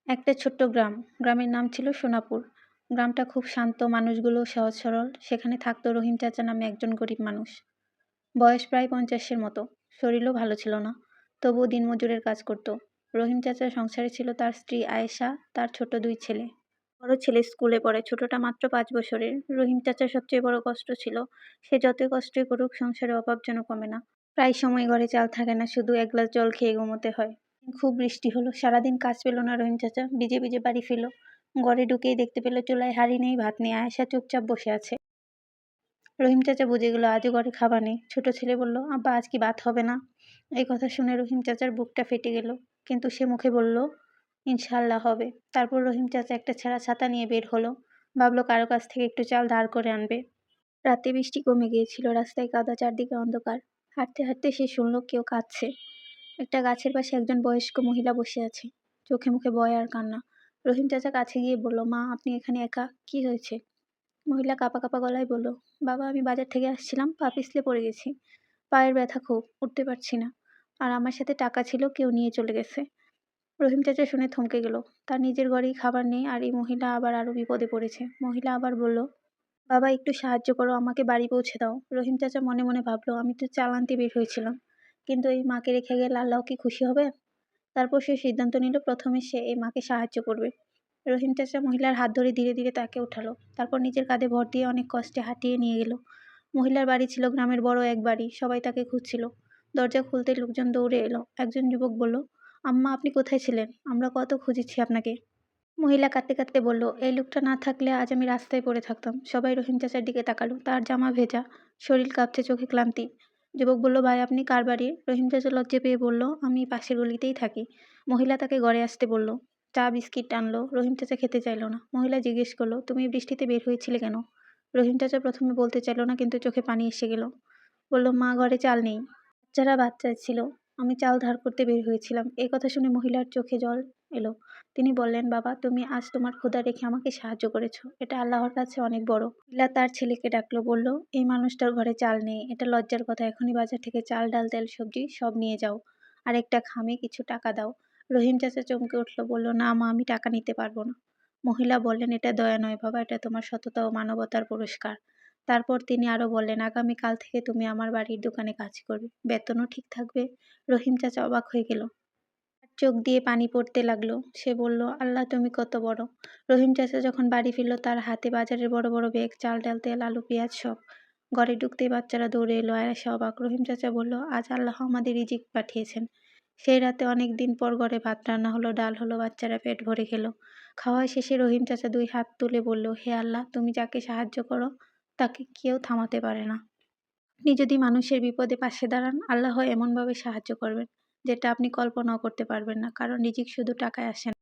একটা ছোট্ট গ্রাম। গ্রামের নাম ছিল সোনাপুর। গ্রামটা খুব শান্ত, মানুষগুলো সহজ সরল। সেখানে থাকতো রহিম চাচা নামে একজন গরিব মানুষ। বয়স প্রায় ৫০-এর মতো। শরীরও ভালো ছিল না। তবুও দিনমজুরের কাজ করত। রহিম চাচার সংসারে ছিল তার স্ত্রী আয়েশা, তার ছোট ২ ছেলে। বড় ছেলে স্কুলে পড়ে, ছোটটা মাত্র ৫ বছরের। রহিম চাচার সবচেয়ে বড় কষ্ট ছিল, সে যতই কষ্টই করুক সংসারে অভাব যেন কমে না। প্রায় সময় ঘরে চাল থাকে না, শুধু ১ গ্লাস জল খেয়ে ঘুমোতে হয়। খুব বৃষ্টি হলো, সারাদিন কাজ পেল না রহিম চাচা, ভিজে ভিজে বাড়ি ফিরল। ঘরে ঢুকেই দেখতে পেল চুলায় হাঁড়ি নেই, ভাত নেই, আয়েশা চুপচাপ বসে আছে। রহিম চাচা বুঝে গেল আজও ঘরে খাবার নেই। ছোট ছেলে বলল, আব্বা আজ কি ভাত হবে না? এই কথা শুনে রহিম চাচার বুকটা ফেটে গেল, কিন্তু সে মুখে বলল, ইনশাআল্লাহ হবে। তারপর রহিম চাচা একটা ছেঁড়া ছাতা নিয়ে বের হলো, ভাবলো কারো কাছ থেকে একটু চাল ধার করে আনবে। রাতে বৃষ্টি কমে গিয়েছিল, রাস্তায় কাদা, চারদিকে অন্ধকার। হাঁটতে হাঁটতে সে শুনল কেউ কাঁদছে। একটা গাছের পাশে একজন বয়স্ক মহিলা বসে আছে, চোখে মুখে ভয় আর কান্না। রহিম চাচা কাছে গিয়ে বলল, মা আপনি এখানে একা, কি হয়েছে? মহিলা কাঁপা কাঁপা গলায় বলল, বাবা আমি বাজার থেকে আসছিলাম, পা পিছলে পড়ে গেছি, পায়ের ব্যথা খুব, উঠতে পারছি না। আর আমার সাথে টাকা ছিল, কেউ নিয়ে চলে গেছে। রহিম চাচা শুনে থমকে গেল। তার নিজের ঘরেই খাবার নেই, আর এই মহিলা আবার আরো বিপদে পড়েছে। মহিলা আবার বলল, বাবা একটু সাহায্য করো, আমাকে বাড়ি পৌঁছে দাও। রহিম চাচা মনে মনে ভাবলো, আমি তো চাল আনতে বের হয়েছিলাম, কিন্তু এই মাকে রেখে গেলে আল্লাহ কি খুশি হবে? তারপর সে সিদ্ধান্ত নিল প্রথমে সে এই মাকে সাহায্য করবে। রহিম চাচা মহিলার হাত ধরে ধীরে ধীরে তাকে উঠালো, তারপর নিজের কাঁধে ভর দিয়ে অনেক কষ্টে হাঁটিয়ে নিয়ে গেল। মহিলার বাড়ি ছিল গ্রামের বড় এক বাড়ি, সবাই তাকে খুঁজছিল। দরজা খুলতে লোকজন দৌড়ে এলো। একজন যুবক বলল, আম্মা আপনি কোথায় ছিলেন? আমরা কত খুঁজেছি আপনাকে। মহিলা কাঁদতে কাঁদতে বলল, এই লোকটা না থাকলে আজ আমি রাস্তায় পড়ে থাকতাম। সবাই রহিম চাচার দিকে তাকালো, তার জামা ভেজা, শরীর কাঁপছে, চোখে ক্লান্তি। যুবক বলল, ভাই আপনি কার বাড়ির? রহিম চাচা লজ্জা পেয়ে বলল, আমি পাশের গলিতেই থাকি। মহিলা তাকে ঘরে আসতে বলল, চা বিস্কিট আনলো। রহিম চাচা খেতে চাইল না। মহিলা জিজ্ঞেস করলো, তুমি বৃষ্টিতে বের হয়েছিলে কেন? রহিম চাচা প্রথমে বলতে চাইল না, কিন্তু চোখে পানি এসে গেল। বলল, মা ঘরে চাল নেই, বাচ্চারা ভাত চাইছিল, আমি চাল ধার করতে বের হয়েছিলাম। এই কথা শুনে মহিলার চোখে জল এলো। তিনি বললেন, বাবা তুমি আজ তোমার ক্ষুধা রেখে আমাকে সাহায্য করেছো, এটা আল্লাহর কাছে অনেক বড়। মহিলা তার ছেলেকে ডাকলো, বলল, এই মানুষটার ঘরে চাল নেই, এটা লজ্জার কথা, এখনই বাজার থেকে চাল ডাল তেল সবজি সব নিয়ে যাও, আর একটা খামে কিছু টাকা দাও। রহিম চাচা চমকে উঠলো, বলল, না মা আমি টাকা নিতে পারবো না। মহিলা বললেন, এটা দয়া নয় বাবা, এটা তোমার সততা ও মানবতার পুরস্কার। তারপর তিনি আরো বললেন, আগামীকাল থেকে তুমি আমার বাড়ির দোকানে কাজ করবে, বেতনও ঠিক থাকবে। রহিম চাচা অবাক হয়ে গেল, চোখ দিয়ে পানি পড়তে লাগলো। সে বলল, আল্লাহ তুমি কত বড়। রহিম চাচা যখন বাড়ি ফিরল, তার হাতে বাজারের বড় বড় ব্যাগ, চাল ডাল তেল আলু পেঁয়াজ সব। ঘরে ঢুকতেই বাচ্চারা দৌড়ে এলো, আয়েশা অবাক। রহিম চাচা বলল, আজ আল্লাহ আমাদের রিজিক পাঠিয়েছেন। সেই রাতে অনেক দিন পর ঘরে ভাত রান্না হলো, ডাল হলো, বাচ্চারা পেট ভরে খেলো। খাওয়া শেষে রহিম চাচা ২ হাত তুলে বলল, হে আল্লাহ তুমি যাকে সাহায্য করো তাকে কেউ থামাতে পারে না। আপনি যদি মানুষের বিপদে পাশে দাঁড়ান, আল্লাহ এমনভাবে সাহায্য করবেন যেটা আপনি কল্পনাও করতে পারবেন না, কারণ রিজিক শুধু টাকায় আসে না।